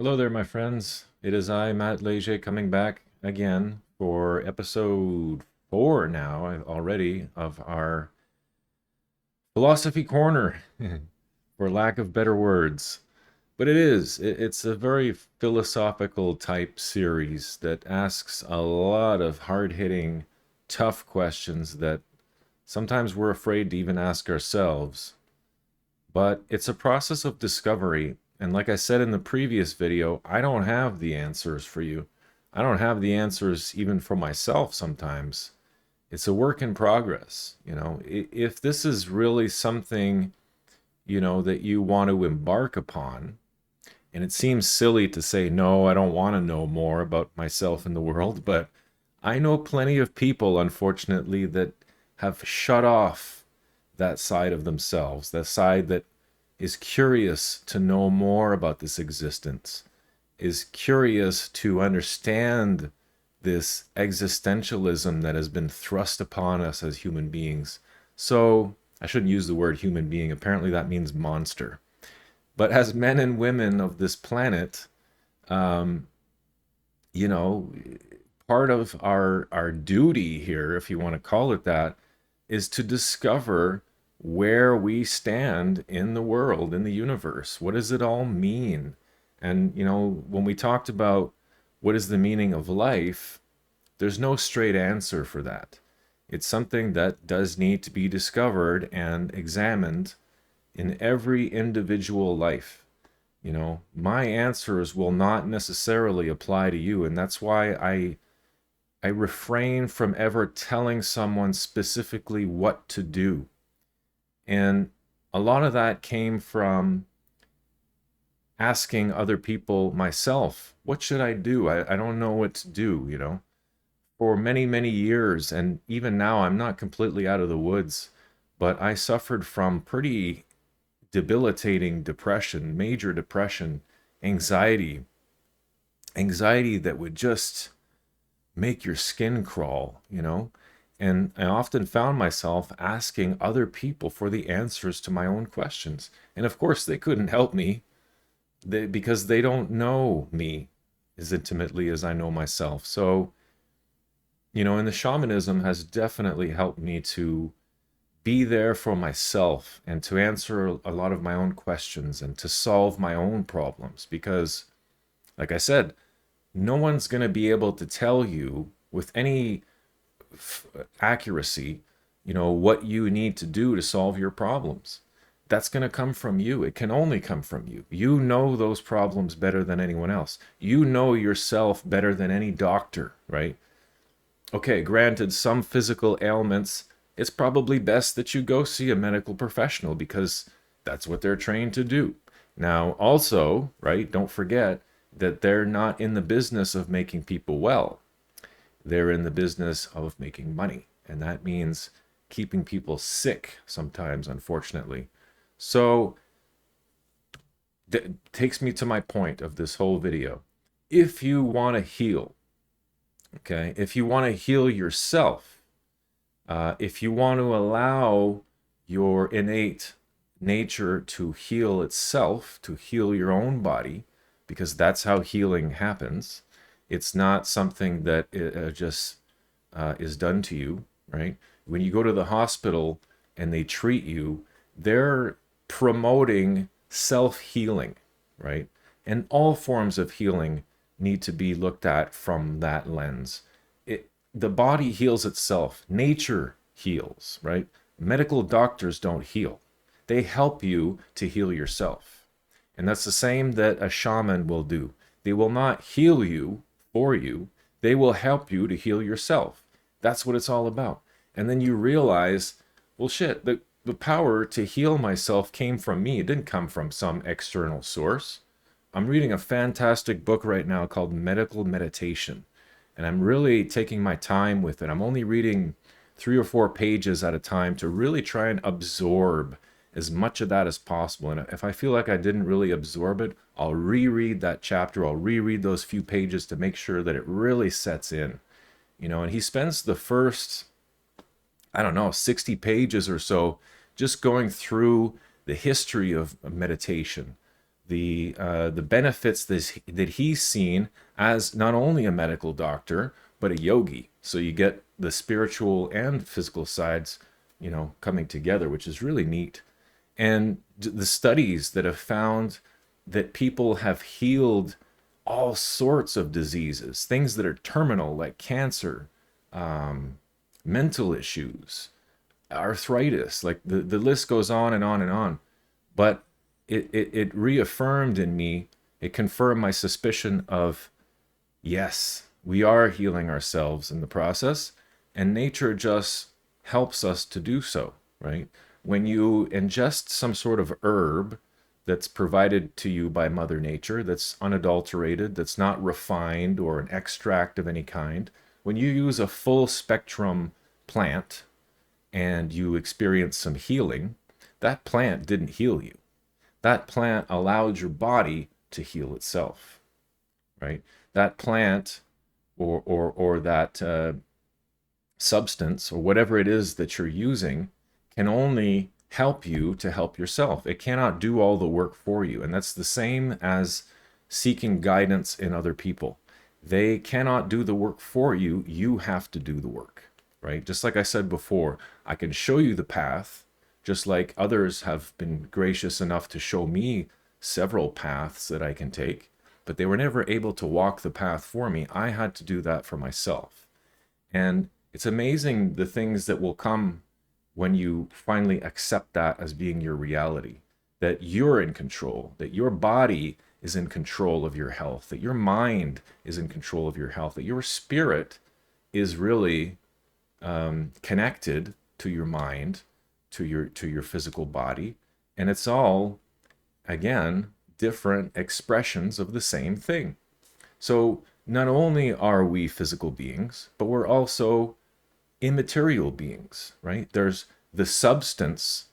Hello there, my friends. It is I, Matt Leger, coming back again for episode 4 now already of our Philosophy Corner, for lack of better words. But it's a very philosophical type series that asks a lot of hard hitting, tough questions that sometimes we're afraid to even ask ourselves. But it's a process of discovery. And like I said in the previous video, I don't have the answers for you. I don't have the answers even for myself sometimes. It's a work in progress. If this is really something, that you want to embark upon, and it seems silly to say, no, I don't want to know more about myself in the world, but I know plenty of people, unfortunately, that have shut off that side of themselves, that side that is curious to know more about this existence, is curious to understand this existentialism that has been thrust upon us as human beings. So, I shouldn't use the word human being. Apparently, that means monster. But as men and women of this planet, um, you know, part of our duty here, if you want to call it that, is to discover where we stand in the world, in the universe. What does it all mean? And when we talked about what is the meaning of life, there's no straight answer for that. It's something that does need to be discovered and examined in every individual life. My answers will not necessarily apply to you, and that's why I refrain from ever telling someone specifically what to do. And a lot of that came from asking other people myself, what should I do? I don't know what to do. For many, many years, and even now, I'm not completely out of the woods, but I suffered from pretty debilitating depression, major depression, anxiety, anxiety that would just make your skin crawl. And I often found myself asking other people for the answers to my own questions. And of course, they couldn't help me because they don't know me as intimately as I know myself. So, and the shamanism has definitely helped me to be there for myself and to answer a lot of my own questions and to solve my own problems. Because, like I said, no one's going to be able to tell you with any accuracy, what you need to do to solve your problems. That's going to come from you. It can only come from you. You know those problems better than anyone else. You know yourself better than any doctor, right? Okay, granted, some physical ailments, it's probably best that you go see a medical professional because that's what they're trained to do. Now, also, right, don't forget that they're not in the business of making people well. They're in the business of making money. And that means keeping people sick sometimes, unfortunately. So, that takes me to my point of this whole video. If you want to heal, okay, if you want to heal yourself, if you want to allow your innate nature to heal itself, to heal your own body, because that's how healing happens. It's not something that just is done to you, right? When you go to the hospital and they treat you, they're promoting self healing, right? And all forms of healing need to be looked at from that lens. The body heals itself, nature heals, right? Medical doctors don't heal, they help you to heal yourself. And that's the same that a shaman will do. They will not heal you for you, they will help you to heal yourself. That's what it's all about. And then you realize, well, shit, the power to heal myself came from me. It didn't come from some external source. I'm reading a fantastic book right now called Medical Meditation, and I'm really taking my time with it. I'm only reading 3 or 4 pages at a time to really try and absorb as much of that as possible. And if I feel like I didn't really absorb it, I'll reread that chapter, I'll reread those few pages to make sure that it really sets in. And he spends the first, I don't know, 60 pages or so just going through the history of meditation, the benefits that he's seen as not only a medical doctor but a yogi. So you get the spiritual and physical sides, coming together, which is really neat. And the studies that have found that people have healed all sorts of diseases, things that are terminal like cancer, mental issues, arthritis, like the list goes on and on and on. But it reaffirmed in me, it confirmed my suspicion of, yes, we are healing ourselves in the process, and nature just helps us to do so, right? When you ingest some sort of herb that's provided to you by Mother Nature, that's unadulterated, that's not refined or an extract of any kind, when you use a full spectrum plant and you experience some healing, that plant didn't heal you. That plant allowed your body to heal itself, right? That plant or that substance or whatever it is that you're using can only help you to help yourself. It cannot do all the work for you. And that's the same as seeking guidance in other people. They cannot do the work for you. You have to do the work, right? Just like I said before, I can show you the path, just like others have been gracious enough to show me several paths that I can take, but they were never able to walk the path for me. I had to do that for myself. And it's amazing the things that will come when you finally accept that as being your reality, that you're in control, that your body is in control of your health, that your mind is in control of your health, that your spirit is really connected to your mind, to your physical body, and it's all, again, different expressions of the same thing. So not only are we physical beings, but we're also immaterial beings, right? There's the substance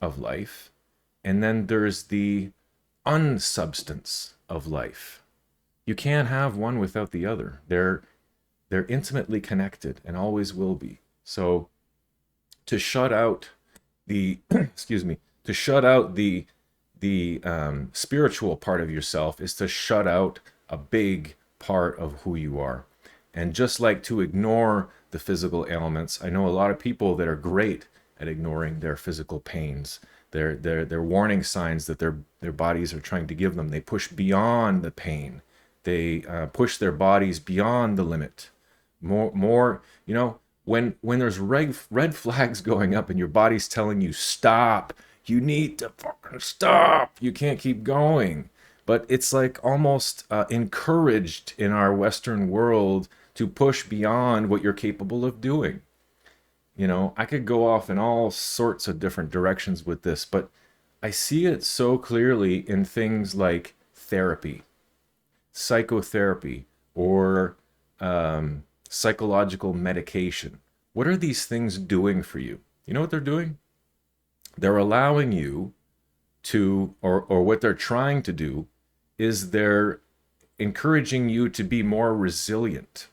of life, and then there's the unsubstance of life. You can't have one without the other. They're intimately connected and always will be. So to shut out the excuse me, to shut out the spiritual part of yourself is to shut out a big part of who you are. And just like to ignore the physical ailments, I know a lot of people that are great at ignoring their physical pains, their warning signs that their bodies are trying to give them. They push beyond the pain. They push their bodies beyond the limit. More, when there's red flags going up and your body's telling you stop, you need to fucking stop. You can't keep going. But it's like almost encouraged in our Western world to push beyond what you're capable of doing. I could go off in all sorts of different directions with this, but I see it so clearly in things like therapy, psychotherapy, or psychological medication. What are these things doing for you? You know what they're doing? They're allowing you to, or what they're trying to do is they're encouraging you to be more resilient.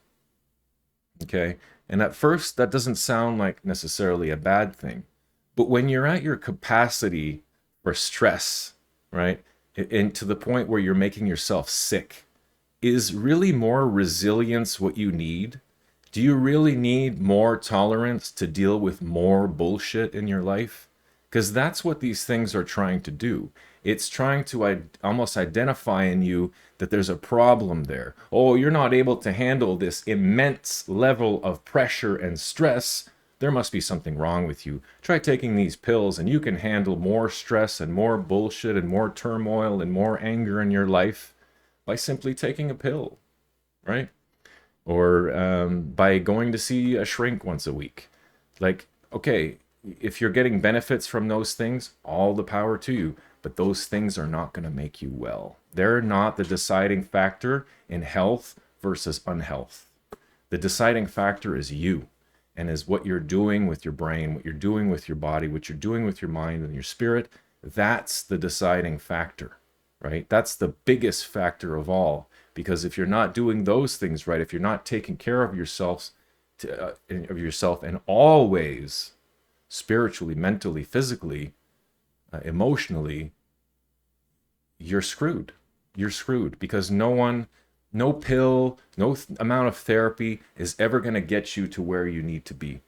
Okay? And at first, that doesn't sound like necessarily a bad thing. But when you're at your capacity for stress, right, and to the point where you're making yourself sick, is really more resilience what you need? Do you really need more tolerance to deal with more bullshit in your life? Because that's what these things are trying to do. It's trying to almost identify in you that there's a problem there. Oh, you're not able to handle this immense level of pressure and stress. There must be something wrong with you. Try taking these pills and you can handle more stress and more bullshit and more turmoil and more anger in your life by simply taking a pill, right? Or by going to see a shrink once a week. Like, okay, if you're getting benefits from those things, all the power to you. But those things are not going to make you well. They're not the deciding factor in health versus unhealth. The deciding factor is you, and is what you're doing with your brain, what you're doing with your body, what you're doing with your mind and your spirit. That's the deciding factor, right? That's the biggest factor of all. Because if you're not doing those things right, if you're not taking care of yourself in all ways, spiritually, mentally, physically, emotionally, you're screwed. You're screwed because no pill, no amount of therapy is ever going to get you to where you need to be.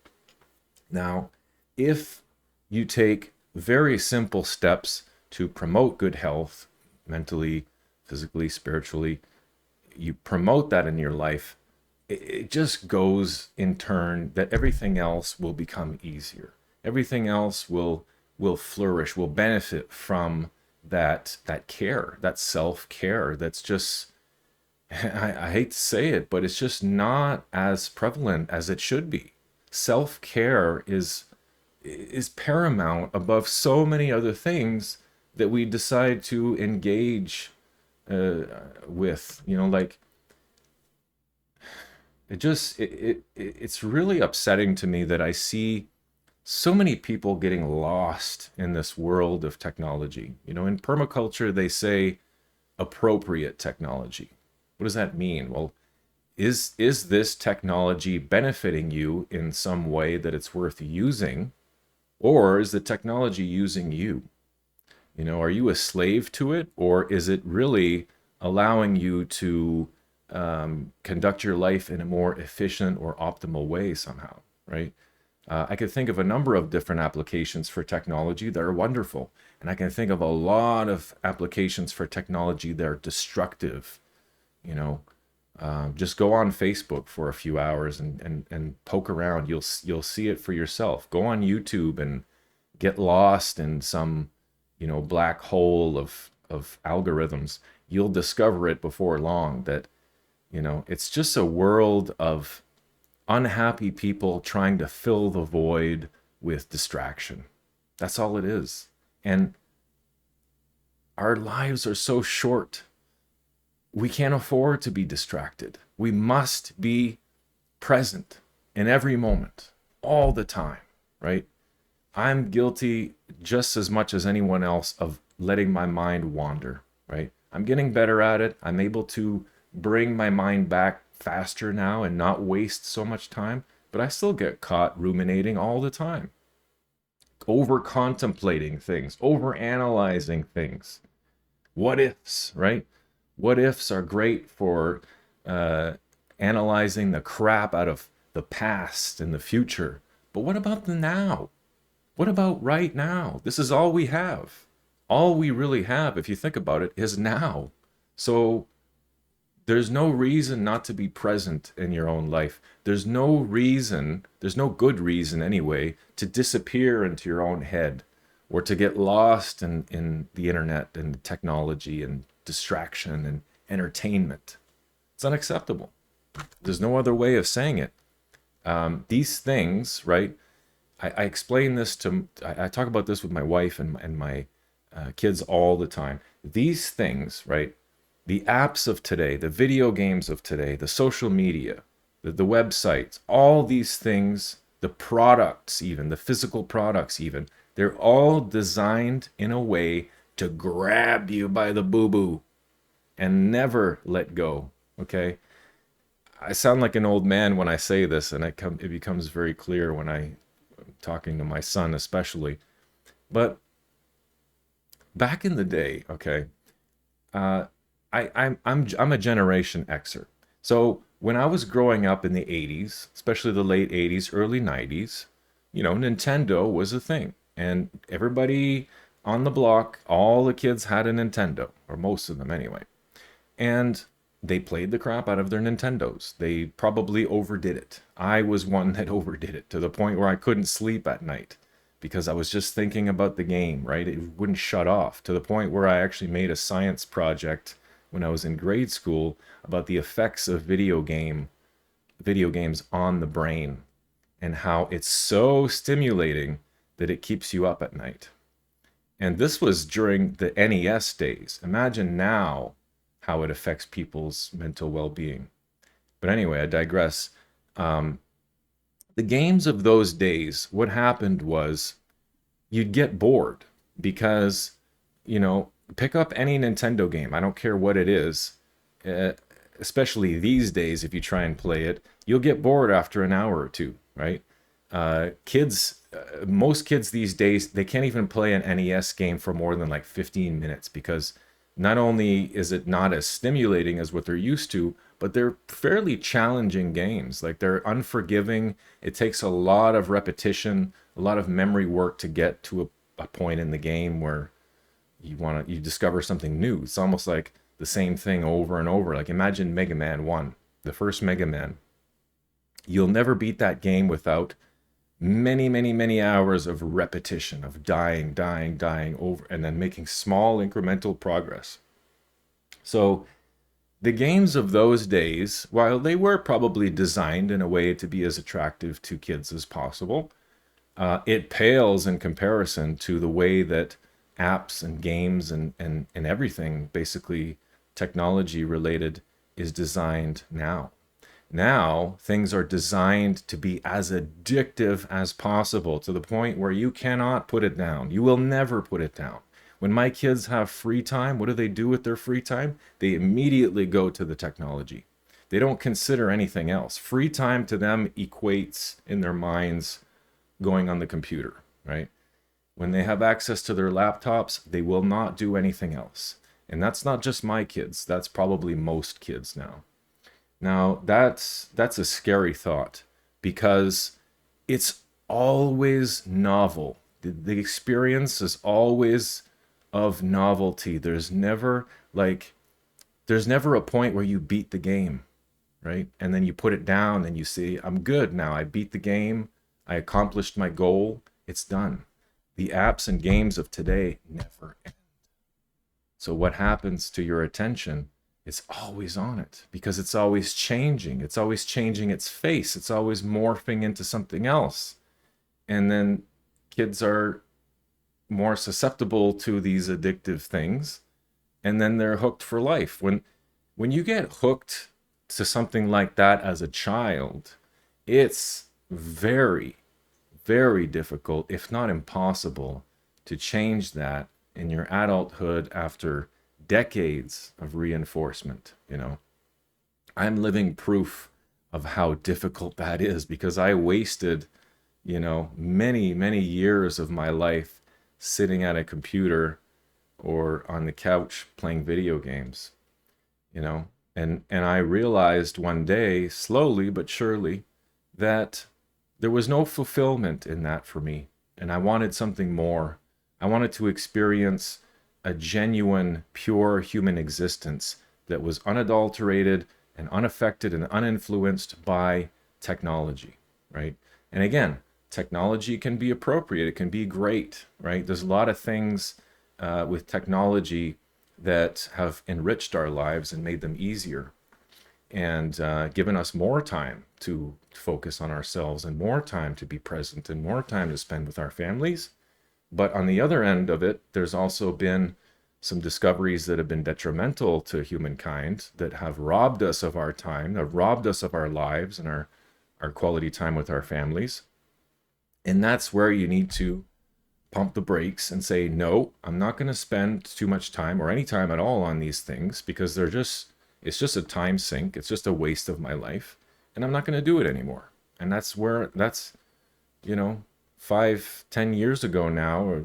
Now, if you take very simple steps to promote good health, mentally, physically, spiritually, you promote that in your life, it just goes in turn that everything else will become easier. Everything else will flourish, will benefit from that care, that self-care that's just I hate to say it, but it's just not as prevalent as it should be. Self-care is paramount above so many other things that we decide to engage with. Like it's really upsetting to me that I see so many people getting lost in this world of technology. In permaculture, they say appropriate technology. What does that mean? Well, is this technology benefiting you in some way that it's worth using, or is the technology using you? Are you a slave to it, or is it really allowing you to conduct your life in a more efficient or optimal way somehow, right? I could think of a number of different applications for technology that are wonderful, and I can think of a lot of applications for technology that are destructive. You know, just go on Facebook for a few hours and poke around. You'll see it for yourself. Go on YouTube and get lost in some black hole of algorithms. You'll discover it before long that it's just a world of unhappy people trying to fill the void with distraction. That's all it is. And our lives are so short. We can't afford to be distracted. We must be present in every moment, all the time, right? I'm guilty just as much as anyone else of letting my mind wander, right? I'm getting better at it. I'm able to bring my mind back faster now and not waste so much time, but I still get caught ruminating all the time, over contemplating things, over analyzing things. What ifs, right? What ifs are great for analyzing the crap out of the past and the future. But what about the now? What about right now? This is all we have. All we really have, if you think about it, is now. So there's no reason not to be present in your own life. There's no reason, there's no good reason anyway, to disappear into your own head or to get lost in the internet and technology and distraction and entertainment. It's unacceptable. There's no other way of saying it. These things, right? I explain this I talk about this with my wife and my kids all the time. These things, right? The apps of today, the video games of today, the social media, the websites, all these things, the products even, the physical products even, they're all designed in a way to grab you by the boo-boo and never let go, okay? I sound like an old man when I say this, and it becomes very clear when I'm talking to my son especially. But back in the day, okay, I'm a Generation Xer. So when I was growing up in the 80s, especially the late 80s, early 90s, Nintendo was a thing. And everybody on the block, all the kids had a Nintendo, or most of them anyway. And they played the crap out of their Nintendos. They probably overdid it. I was one that overdid it to the point where I couldn't sleep at night because I was just thinking about the game, right? It wouldn't shut off, to the point where I actually made a science project when I was in grade school about the effects of video games on the brain and how it's so stimulating that it keeps you up at night. And this was during the NES days. Imagine now how it affects people's mental well-being. But anyway, I digress. The games of those days, what happened was you'd get bored because, pick up any Nintendo game. I don't care what it is. Especially these days, if you try and play it, you'll get bored after an hour or two, right? Most kids these days, they can't even play an NES game for more than like 15 minutes because Not only is it not as stimulating as what they're used to, but they're fairly challenging games. Like they're unforgiving. It takes a lot of repetition, a lot of memory work to get to a point in the game where you discover something new. It's almost like the same thing over and over. Like imagine Mega Man 1, the first Mega Man. You'll never beat that game without many, many, many hours of repetition, of dying over, and then making small incremental progress. So the games of those days, while they were probably designed in a way to be as attractive to kids as possible, it pales in comparison to the way that apps and games and everything, basically technology related, is designed now. Now, things are designed to be as addictive as possible to the point where you cannot put it down. You will never put it down. When my kids have free time, what do they do with their free time? They immediately go to the technology. They don't consider anything else. Free time to them equates in their minds going on the computer, right? When they have access to their laptops, they will not do anything else. And that's not just my kids, that's probably most kids now. Now, that's a scary thought because it's always novel. The experience is always of novelty. There's never a point where you beat the game, right? And then you put it down and you see, I'm good now. I beat the game. I accomplished my goal. It's done. The apps and games of today never end. So what happens to your attention? It's always on it because it's always changing. It's always changing its face. It's always morphing into something else. And then kids are more susceptible to these addictive things, and then they're hooked for life. When you get hooked to something like that as a child, it's very, very difficult, if not impossible, to change that in your adulthood after decades of reinforcement. I'm living proof of how difficult that is because I wasted many, many years of my life sitting at a computer or on the couch playing video games. And I realized one day, slowly but surely, that there was no fulfillment in that for me, and I wanted something more. I wanted to experience a genuine, pure human existence that was unadulterated and unaffected and uninfluenced by technology, right? And again, technology can be appropriate. It can be great, right? There's a lot of things with technology that have enriched our lives and made them easier and given us more time to focus on ourselves and more time to be present and more time to spend with our families. But on the other end of it, there's also been some discoveries that have been detrimental to humankind that have robbed us of our time, have robbed us of our lives and our quality time with our families. And that's where you need to pump the brakes and say, no, I'm not going to spend too much time or any time at all on these things because it's just a time sink. It's just a waste of my life. And I'm not going to do it anymore. And that's 5-10 years ago now, or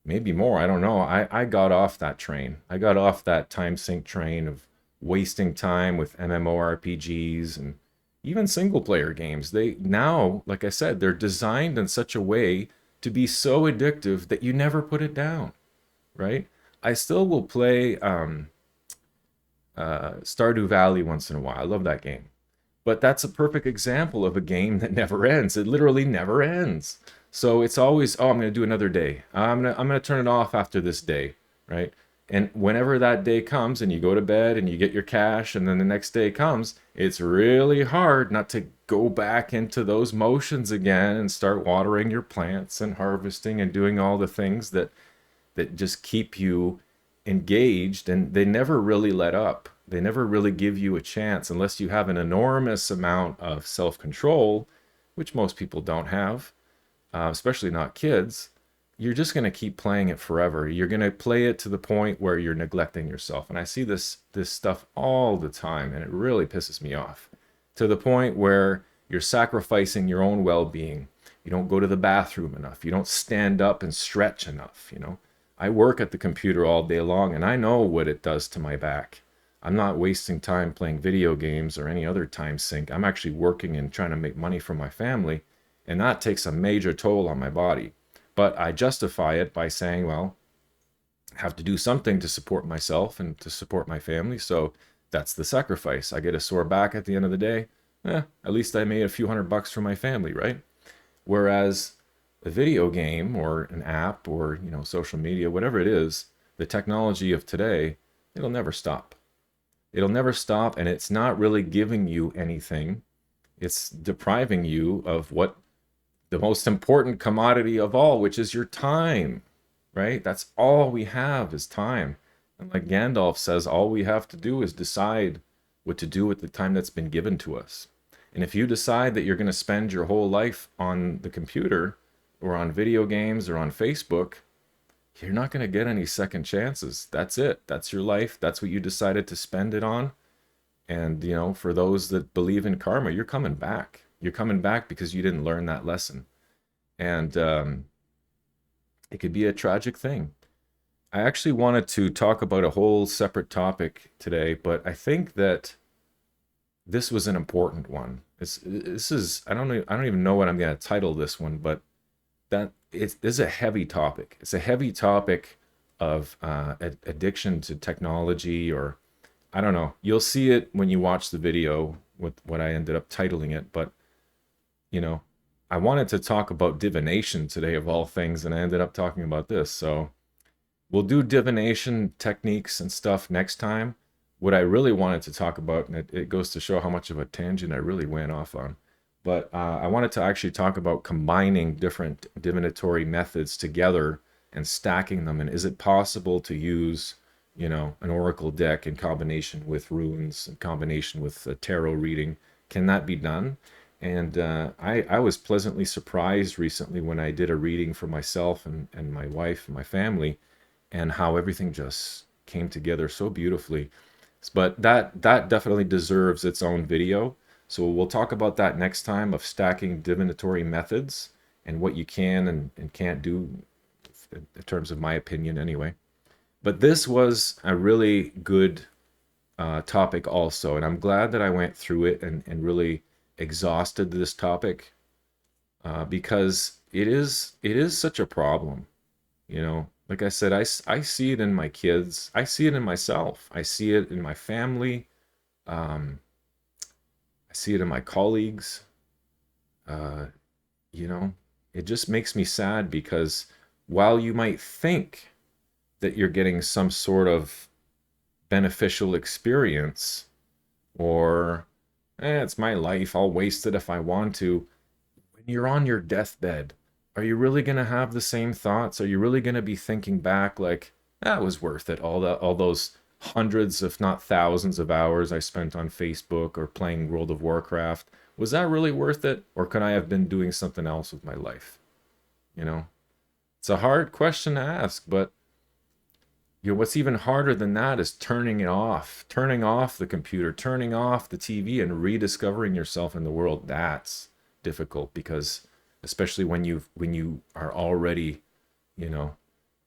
maybe more, I don't know. I got off that train. I got off that time sink train of wasting time with MMORPGs and even single player games. They now, like I said, they're designed in such a way to be so addictive that you never put it down, right? I still will play Stardew Valley once in a while. I love that game. But that's a perfect example of a game that never ends. It literally never ends. So it's always, oh, I'm going to do another day. I'm going to turn it off after this day, right? And whenever that day comes and you go to bed and you get your cash and then the next day comes, it's really hard not to go back into those motions again and start watering your plants and harvesting and doing all the things that just keep you engaged, and they never really let up. They never really give you a chance unless you have an enormous amount of self-control, which most people don't have, especially not kids. You're just going to keep playing it forever. You're going to play it to the point where you're neglecting yourself. And I see this stuff all the time, and it really pisses me off, to the point where you're sacrificing your own well-being. You don't go to the bathroom enough. You don't stand up and stretch enough, I work at the computer all day long and I know what it does to my back. I'm not wasting time playing video games or any other time sink. I'm actually working and trying to make money for my family, and that takes a major toll on my body. But I justify it by saying, well, I have to do something to support myself and to support my family. So that's the sacrifice. I get a sore back at the end of the day. At least I made a few $100 for my family, right? Whereas a video game or an app or, social media, whatever it is, the technology of today, it'll never stop. It'll never stop, and it's not really giving you anything. It's depriving you of what the most important commodity of all, which is your time, right? That's all we have is time. And like Gandalf says, all we have to do is decide what to do with the time that's been given to us. And if you decide that you're going to spend your whole life on the computer or on video games or on Facebook, you're not going to get any second chances. That's it. That's your life. That's what you decided to spend it on. And, for those that believe in karma, you're coming back. You're coming back because you didn't learn that lesson. And it could be a tragic thing. I actually wanted to talk about a whole separate topic today, but I think that this was an important one. This is I don't even know what I'm going to title this one, but that this is a heavy topic. It's a heavy topic of addiction to technology, or I don't know. You'll see it when you watch the video with what I ended up titling it. But, I wanted to talk about divination today of all things, and I ended up talking about this. So we'll do divination techniques and stuff next time. What I really wanted to talk about, and it goes to show how much of a tangent I really went off on, but I wanted to actually talk about combining different divinatory methods together and stacking them. And is it possible to use, an oracle deck in combination with runes, in combination with a tarot reading? Can that be done? And I was pleasantly surprised recently when I did a reading for myself and my wife and my family, and how everything just came together so beautifully. But that definitely deserves its own video. So we'll talk about that next time, of stacking divinatory methods and what you can and can't do, in terms of my opinion anyway. But this was a really good topic also, and I'm glad that I went through it and really exhausted this topic, because it is such a problem. Like I said, I see it in my kids. I see it in myself. I see it in my family. I see it in my colleagues. It just makes me sad, because while you might think that you're getting some sort of beneficial experience, or it's my life, I'll waste it if I want to, when you're on your deathbed, are you really going to have the same thoughts? Are you really going to be thinking back like, that was worth it, all those hundreds, if not thousands of hours I spent on Facebook or playing World of Warcraft? Was that really worth it? Or could I have been doing something else with my life? It's a hard question to ask, but what's even harder than that is turning off the computer, turning off the TV, and rediscovering yourself in the world. That's difficult, because especially when you are already,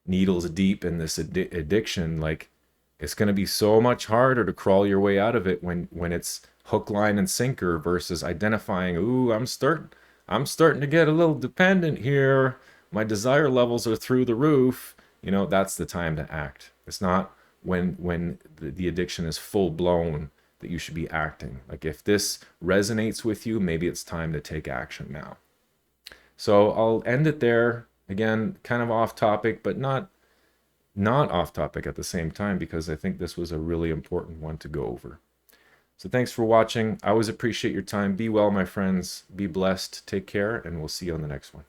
needles deep in this addiction, like, it's going to be so much harder to crawl your way out of it when it's hook, line, and sinker, versus identifying, ooh, I'm starting to get a little dependent here. My desire levels are through the roof. That's the time to act. It's not when the addiction is full blown that you should be acting. Like, if this resonates with you, maybe it's time to take action now. So I'll end it there. Again, kind of off topic, but not off topic at the same time, because I think this was a really important one to go over. So thanks for watching. I always appreciate your time. Be well, my friends. Be blessed. Take care, and we'll see you on the next one.